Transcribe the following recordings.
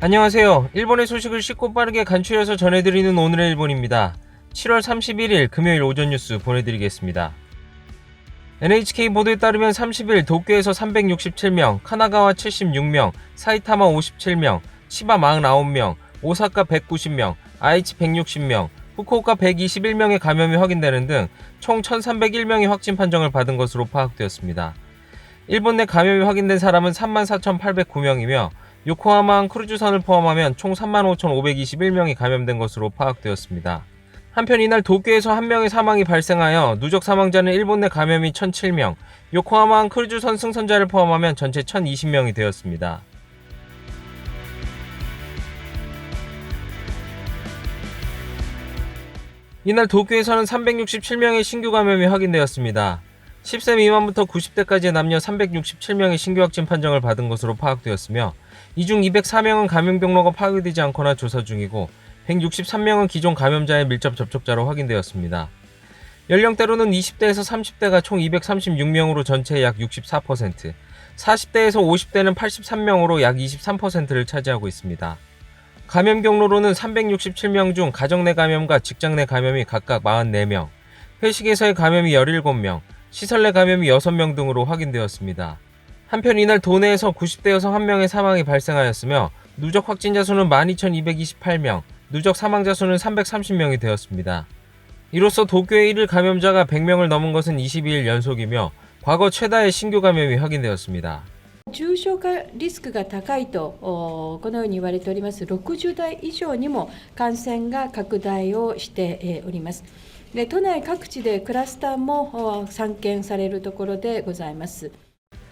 안녕하세요. 일본의 소식을 쉽고 빠르게 간추려서 전해드리는 오늘의 일본입니다. 7월 31일 금요일 오전 뉴스 보내드리겠습니다. NHK 보도에 따르면 30일 도쿄에서 367명, 카나가와 76명, 사이타마 57명, 치바 49명, 오사카 190명, 아이치 160명, 후쿠오카 121명의 감염이 확인되는 등 총 1301명의 확진 판정을 받은 것으로 파악되었습니다. 일본 내 감염이 확인된 사람은 34,809명이며 요코하마항 크루즈선을 포함하면 총 35,521명이 감염된 것으로 파악되었습니다. 한편 이날 도쿄에서 한 명의 사망이 발생하여 누적 사망자는 일본 내 감염이 1,007명, 요코하마항 크루즈선 승선자를 포함하면 전체 1,020명이 되었습니다. 이날 도쿄에서는 367명의 신규 감염이 확인되었습니다. 10세 미만부터 90대까지의 남녀 367명의 신규 확진 판정을 받은 것으로 파악되었으며 이 중 204명은 감염 경로가 파악되지 않거나 조사 중이고 163명은 기존 감염자의 밀접 접촉자로 확인되었습니다. 연령대로는 20대에서 30대가 총 236명으로 전체의 약 64%, 40대에서 50대는 83명으로 약 23%를 차지하고 있습니다. 감염 경로로는 367명 중 가정 내 감염과 직장 내 감염이 각각 44명, 회식에서의 감염이 17명, 시설 내 감염이 6명 등으로 확인되었습니다. 한편 이날 도내에서 90대 여성 1명의 사망이 발생하였으며 누적 확진자 수는 12,228명, 누적 사망자 수는 330명이 되었습니다. 이로써 도쿄의 1일 감염자가 100명을 넘은 것은 22일 연속이며 과거 최다의 신규 감염이 확인되었습니다. 重症化リスクが高いとこのように言われております60代以上にも感染が拡大をしております。で都内各地でクラスターも散見されるところでございます。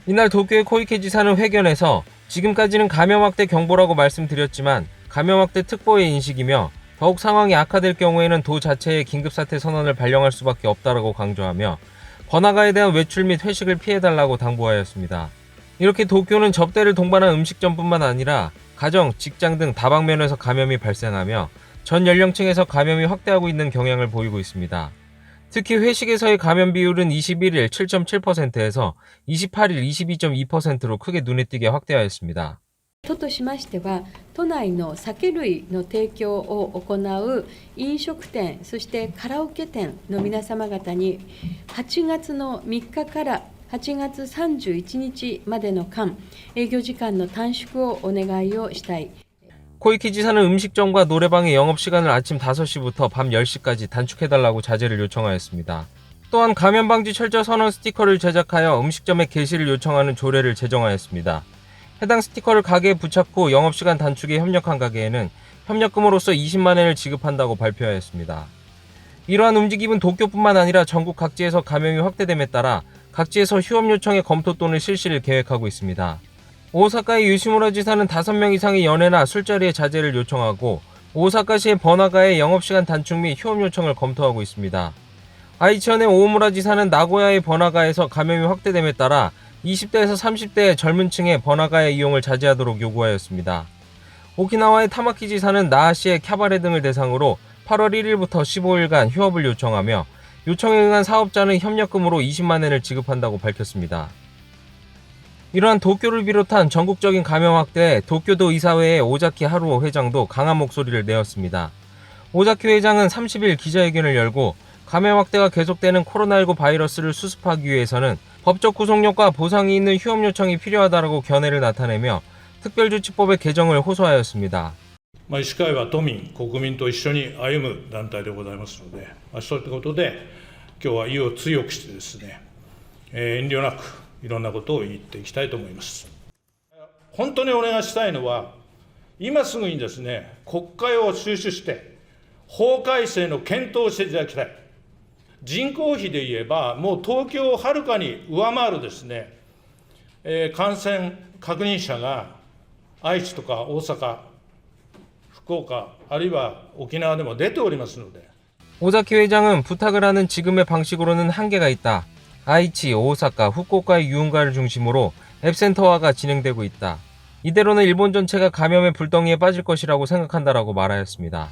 이날 도쿄의 코이케 지사는 회견에서 지금까지는 감염 확대 경보라고 말씀드렸지만 감염 확대 특보의 인식이며 더욱 상황이 악화될 경우에는 도 자체의 긴급사태 선언을 발령할 수밖에 없다라고 강조하며 번화가에 대한 외출 및 회식을 피해달라고 당부하였습니다. 이렇게 도쿄는 접대를 동반한 음식점뿐만 아니라 가정, 직장 등 다방면에서 감염이 발생하며 전 연령층에서 감염이 확대하고 있는 경향을 보이고 있습니다. 특히 회식에서의 감염 비율은 21일 7.7%에서 28일 22.2%로 크게 눈에 띄게 확대하였습니다. 都としましては、都内の酒類の提供を行う飲食店、そしてカラオケ店の皆様方に8月の3日から8月31日までの間、営業時間の短縮をお願いをしたい。 코이키 지사는 음식점과 노래방의 영업시간을 아침 5시부터 밤 10시까지 단축해달라고 자제를 요청하였습니다. 또한 감염방지 철저 선언 스티커를 제작하여 음식점에 게시를 요청하는 조례를 제정하였습니다. 해당 스티커를 가게에 부착후 영업시간 단축에 협력한 가게에는 협력금으로서 20만 엔을 지급한다고 발표하였습니다. 이러한 움직임은 도쿄뿐만 아니라 전국 각지에서 감염이 확대됨에 따라 각지에서 휴업 요청의 검토 또는 실시를 계획하고 있습니다. 오사카의 요시무라 지사는 5명 이상의 연회나 술자리의 자제를 요청하고 오사카시의 번화가의 영업시간 단축 및 휴업 요청을 검토하고 있습니다. 아이치현의 오무라 지사는 나고야의 번화가에서 감염이 확대됨에 따라 20대에서 30대의 젊은 층의 번화가의 이용을 자제하도록 요구하였습니다. 오키나와의 타마키 지사는 나하시의 캬바레 등을 대상으로 8월 1일부터 15일간 휴업을 요청하며 요청에 응한 사업자는 협력금으로 20만 엔을 지급한다고 밝혔습니다. 이러한 도쿄를 비롯한 전국적인 감염 확대에 도쿄도 이사회의 오자키 하루오 회장도 강한 목소리를 내었습니다. 오자키 회장은 30일 기자회견을 열고 감염 확대가 계속되는 코로나19 바이러스를 수습하기 위해서는 법적 구속력과 보상이 있는 휴업 요청이 필요하다라고 견해를 나타내며 특별조치법의 개정을 호소하였습니다. 医師会は都民、国民と一緒に歩む団体でございますので、そういったことで今日は意を強くしてですね、遠慮なくいろんなことを言っていきたいと思います。本当にお願いしたいのは、今すぐにですね、国会を収集して法改正の検討をしていただきたい。人口比で言えばもう東京をはるかに上回るですね、感染確認者が愛知とか大阪、福岡あるいは沖縄でも出ておりますので。 오자키 회장은 부탁을 하는 지금의 방식으로는 한계가 있다. 아이치, 오사카, 후쿠오카의 유흥가를 중심으로 앱센터화가 진행되고 있다. 이대로는 일본 전체가 감염의 불덩이에 빠질 것이라고 생각한다라고 말하였습니다.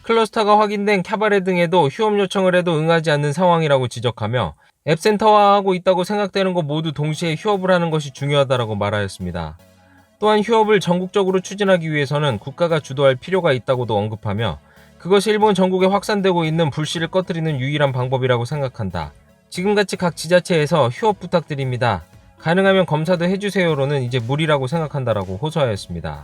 클러스터가 확인된 캬바레 등에도 휴업 요청을 해도 응하지 않는 상황이라고 지적하며 앱센터화하고 있다고 생각되는 것 모두 동시에 휴업을 하는 것이 중요하다라고 말하였습니다. 또한 휴업을 전국적으로 추진하기 위해서는 국가가 주도할 필요가 있다고도 언급하며 그것이 일본 전국에 확산되고 있는 불씨를 꺼뜨리는 유일한 방법이라고 생각한다. 지금같이 각 지자체에서 휴업 부탁드립니다. 가능하면 검사도 해주세요로는 이제 무리라고 생각한다라고 호소하였습니다.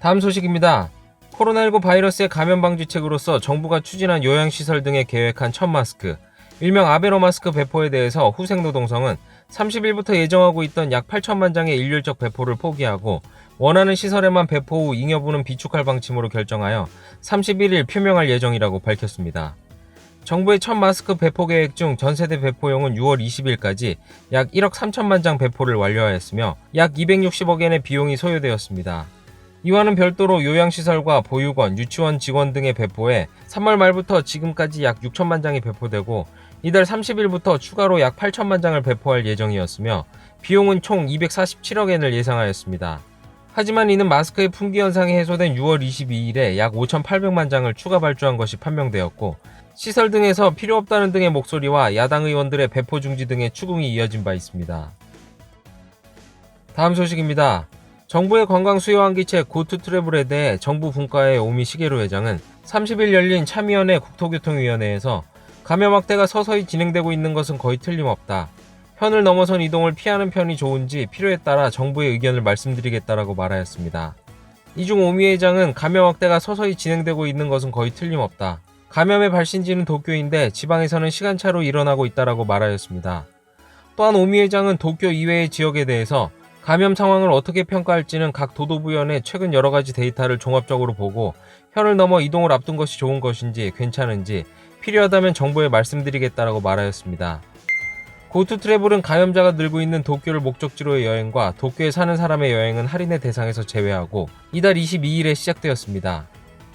다음 소식입니다. 코로나19 바이러스의 감염 방지책으로서 정부가 추진한 요양시설 등에 계획한 첫 마스크, 일명 아베노마스크 배포에 대해서 후생노동성은 30일부터 예정하고 있던 약 8천만 장의 일률적 배포를 포기하고 원하는 시설에만 배포 후 잉여분은 비축할 방침으로 결정하여 31일 표명할 예정이라고 밝혔습니다. 정부의 첫 마스크 배포 계획 중 전세대 배포용은 6월 20일까지 약 1억 3천만 장 배포를 완료하였으며 약 260억엔의 비용이 소요되었습니다. 이와는 별도로 요양시설과 보육원, 유치원 직원 등의 배포에 3월 말부터 지금까지 약 6천만 장이 배포되고 이달 30일부터 추가로 약 8천만 장을 배포할 예정이었으며 비용은 총 247억엔을 예상하였습니다. 하지만 이는 마스크의 품귀 현상이 해소된 6월 22일에 약 5,800만 장을 추가 발주한 것이 판명되었고 시설 등에서 필요 없다는 등의 목소리와 야당 의원들의 배포 중지 등의 추궁이 이어진 바 있습니다. 다음 소식입니다. 정부의 관광 수요 환기책 고투트래블에 대해 정부 분과의 오미 시게루 회장은 30일 열린 참의원회 국토교통위원회에서 감염 확대가 서서히 진행되고 있는 것은 거의 틀림없다. 현을 넘어선 이동을 피하는 편이 좋은지 필요에 따라 정부의 의견을 말씀드리겠다라고 말하였습니다. 이중 오미 회장은 감염 확대가 서서히 진행되고 있는 것은 거의 틀림없다. 감염의 발신지는 도쿄인데 지방에서는 시간차로 일어나고 있다라고 말하였습니다. 또한 오미 회장은 도쿄 이외의 지역에 대해서 감염 상황을 어떻게 평가할지는 각 도도부연의 최근 여러 가지 데이터를 종합적으로 보고 현을 넘어 이동을 앞둔 것이 좋은 것인지 괜찮은지 필요하다면 정부에 말씀드리겠다라고 말하였습니다. 고투 트래블은 감염자가 늘고 있는 도쿄를 목적지로의 여행과 도쿄에 사는 사람의 여행은 할인의 대상에서 제외하고 이달 22일에 시작되었습니다.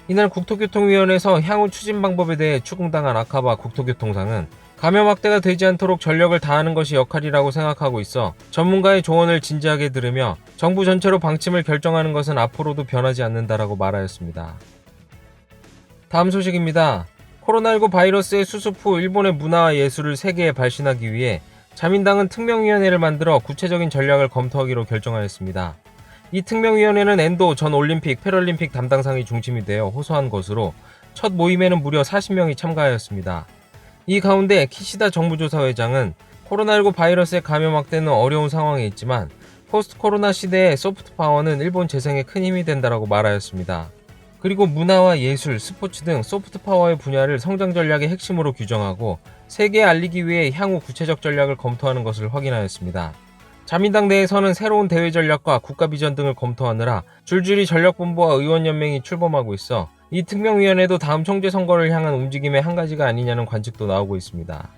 이날 국토교통위원회에서 향후 추진 방법에 대해 추궁당한 아카바 국토교통상은 감염 확대가 되지 않도록 전력을 다하는 것이 역할이라고 생각하고 있어 전문가의 조언을 진지하게 들으며 정부 전체로 방침을 결정하는 것은 앞으로도 변하지 않는다라고 말하였습니다. 다음 소식입니다. 코로나19 바이러스의 수습 후 일본의 문화와 예술을 세계에 발신하기 위해 자민당은 특명위원회를 만들어 구체적인 전략을 검토하기로 결정하였습니다. 이 특명위원회는 엔도 전 올림픽, 패럴림픽 담당상이 중심이 되어 호소한 것으로 첫 모임에는 무려 40명이 참가하였습니다. 이 가운데 키시다 정부조사회장은 코로나19 바이러스의 감염 확대는 어려운 상황에 있지만 포스트 코로나 시대의 소프트 파워는 일본 재생에 큰 힘이 된다라고 말하였습니다. 그리고 문화와 예술, 스포츠 등 소프트 파워의 분야를 성장 전략의 핵심으로 규정하고 세계에 알리기 위해 향후 구체적 전략을 검토하는 것을 확인하였습니다. 자민당 내에서는 새로운 대외 전략과 국가 비전 등을 검토하느라 줄줄이 전략본부와 의원연맹이 출범하고 있어 이 특명위원회도 다음 총재 선거를 향한 움직임의 한 가지가 아니냐는 관측도 나오고 있습니다.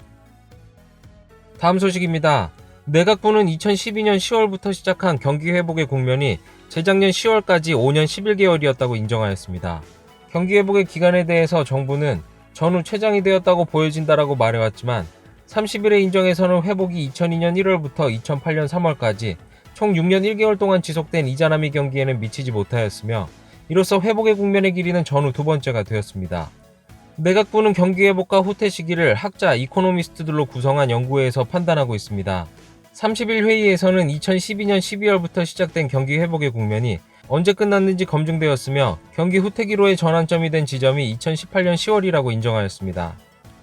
다음 소식입니다. 내각부는 2012년 10월부터 시작한 경기 회복의 국면이 재작년 10월까지 5년 11개월이었다고 인정하였습니다. 경기 회복의 기간에 대해서 정부는 전후 최장이 되었다고 보여진다라고 말해왔지만 30일의 인정에서는 회복이 2002년 1월부터 2008년 3월까지 총 6년 1개월 동안 지속된 이자나미 경기에는 미치지 못하였으며 이로써 회복의 국면의 길이는 전후 두 번째가 되었습니다. 내각부는 경기 회복과 후퇴 시기를 학자, 이코노미스트들로 구성한 연구회에서 판단하고 있습니다. 30일 회의에서는 2012년 12월부터 시작된 경기 회복의 국면이 언제 끝났는지 검증되었으며 경기 후퇴기로의 전환점이 된 지점이 2018년 10월이라고 인정하였습니다.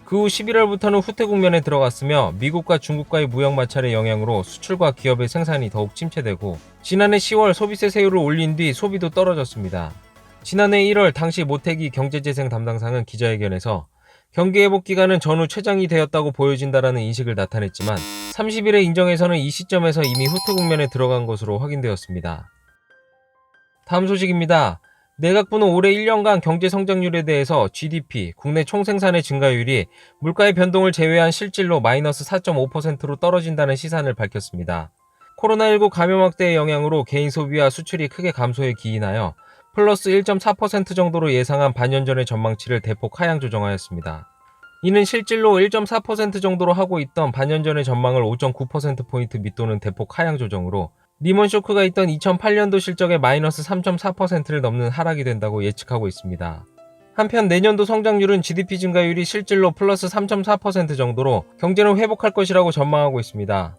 그 후 11월부터는 후퇴 국면에 들어갔으며 미국과 중국과의 무역 마찰의 영향으로 수출과 기업의 생산이 더욱 침체되고 지난해 10월 소비세 세율을 올린 뒤 소비도 떨어졌습니다. 지난해 1월 당시 모태기 경제재생 담당상은 기자회견에서 경기 회복 기간은 전후 최장이 되었다고 보여진다라는 인식을 나타냈지만 30일의 인정에서는 이 시점에서 이미 후퇴 국면에 들어간 것으로 확인되었습니다. 다음 소식입니다. 내각부는 올해 1년간 경제 성장률에 대해서 GDP, 국내 총생산의 증가율이 물가의 변동을 제외한 실질로 마이너스 4.5%로 떨어진다는 시산을 밝혔습니다. 코로나19 감염 확대의 영향으로 개인 소비와 수출이 크게 감소에 기인하여 플러스 1.4% 정도로 예상한 반년 전의 전망치를 대폭 하향 조정하였습니다. 이는 실질로 1.4% 정도로 하고 있던 반년 전의 전망을 5.9%포인트 밑도는 대폭 하향 조정으로 리먼 쇼크가 있던 2008년도 실적의 마이너스 3.4%를 넘는 하락이 된다고 예측하고 있습니다. 한편 내년도 성장률은 GDP 증가율이 실질로 플러스 3.4% 정도로 경제는 회복할 것이라고 전망하고 있습니다.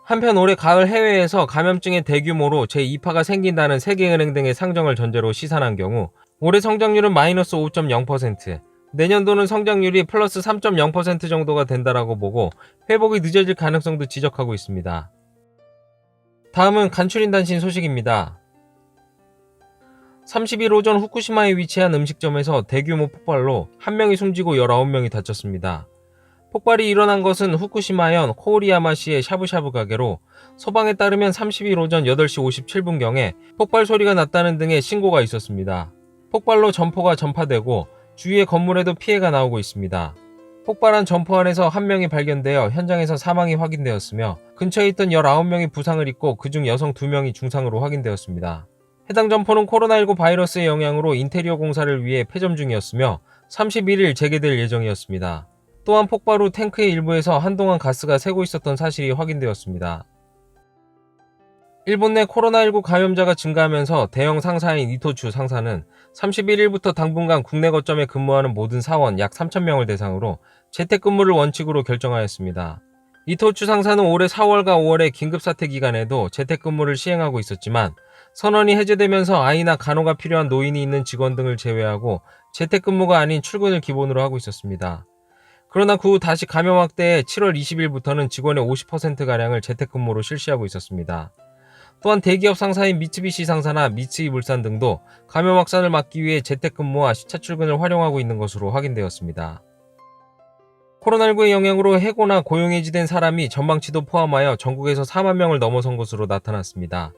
한편 올해 가을 해외에서 감염증의 대규모로 제2파가 생긴다는 세계은행 등의 상정을 전제로 시산한 경우 올해 성장률은 마이너스 5.0%, 내년도는 성장률이 플러스 3.0% 정도가 된다라고 보고 회복이 늦어질 가능성도 지적하고 있습니다. 다음은 간추린 단신 소식입니다. 30일 오전 후쿠시마에 위치한 음식점에서 대규모 폭발로 1명이 숨지고 19명이 다쳤습니다. 폭발이 일어난 것은 후쿠시마현 코오리야마시의 샤브샤브 가게로 소방에 따르면 30일 오전 8시 57분경에 폭발 소리가 났다는 등의 신고가 있었습니다. 폭발로 점포가 전파되고 주위의 건물에도 피해가 나오고 있습니다. 폭발한 점포 안에서 1명이 발견되어 현장에서 사망이 확인되었으며 근처에 있던 19명이 부상을 입고 그중 여성 2명이 중상으로 확인되었습니다. 해당 점포는 코로나19 바이러스의 영향으로 인테리어 공사를 위해 폐점 중이었으며 31일 재개될 예정이었습니다. 또한 폭발 후 탱크의 일부에서 한동안 가스가 새고 있었던 사실이 확인되었습니다. 일본 내 코로나19 감염자가 증가하면서 대형 상사인 이토추 상사는 31일부터 당분간 국내 거점에 근무하는 모든 사원 약 3,000명을 대상으로 재택근무를 원칙으로 결정하였습니다. 이토추 상사는 올해 4월과 5월의 긴급사태 기간에도 재택근무를 시행하고 있었지만 선언이 해제되면서 아이나 간호가 필요한 노인이 있는 직원 등을 제외하고 재택근무가 아닌 출근을 기본으로 하고 있었습니다. 그러나 그 후 다시 감염 확대해 7월 20일부터는 직원의 50%가량을 재택근무로 실시하고 있었습니다. 또한 대기업 상사인 미쓰비시 상사나 미쓰이물산 등도 감염 확산을 막기 위해 재택근무와 시차 출근을 활용하고 있는 것으로 확인되었습니다. 코로나19의 영향으로 해고나 고용해지된 사람이 전망치도 포함하여 전국에서 4만 명을 넘어선 것으로 나타났습니다.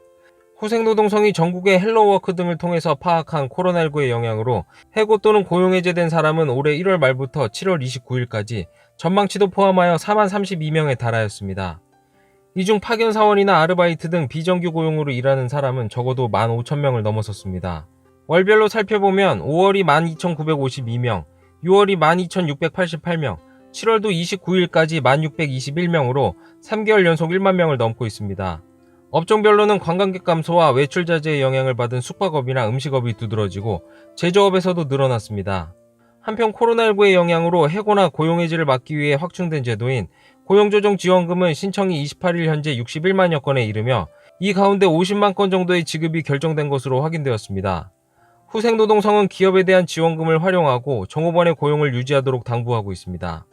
후생노동성이 전국의 헬로워크 등을 통해서 파악한 코로나19의 영향으로 해고 또는 고용해제된 사람은 올해 1월 말부터 7월 29일까지 전망치도 포함하여 4만 32명에 달하였습니다. 이 중 파견 사원이나 아르바이트 등 비정규 고용으로 일하는 사람은 적어도 15,000명을 넘어섰습니다. 월별로 살펴보면 5월이 12,952명, 6월이 12,688명, 7월도 29일까지 1,621명으로 3개월 연속 1만 명을 넘고 있습니다. 업종별로는 관광객 감소와 외출 자제의 영향을 받은 숙박업이나 음식업이 두드러지고 제조업에서도 늘어났습니다. 한편 코로나19의 영향으로 해고나 고용해지를 막기 위해 확충된 제도인 고용조정지원금은 신청이 28일 현재 61만여 건에 이르며 이 가운데 50만 건 정도의 지급이 결정된 것으로 확인되었습니다. 후생노동성은 기업에 대한 지원금을 활용하고 종업원의 고용을 유지하도록 당부하고 있습니다.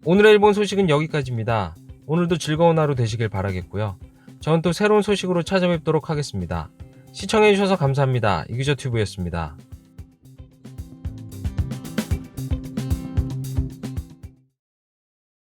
오늘의 일본 소식은 여기까지입니다. 오늘도 즐거운 하루 되시길 바라겠고요. 저는 또 새로운 소식으로 찾아뵙도록 하겠습니다. 시청해주셔서 감사합니다. 이규저튜브였습니다.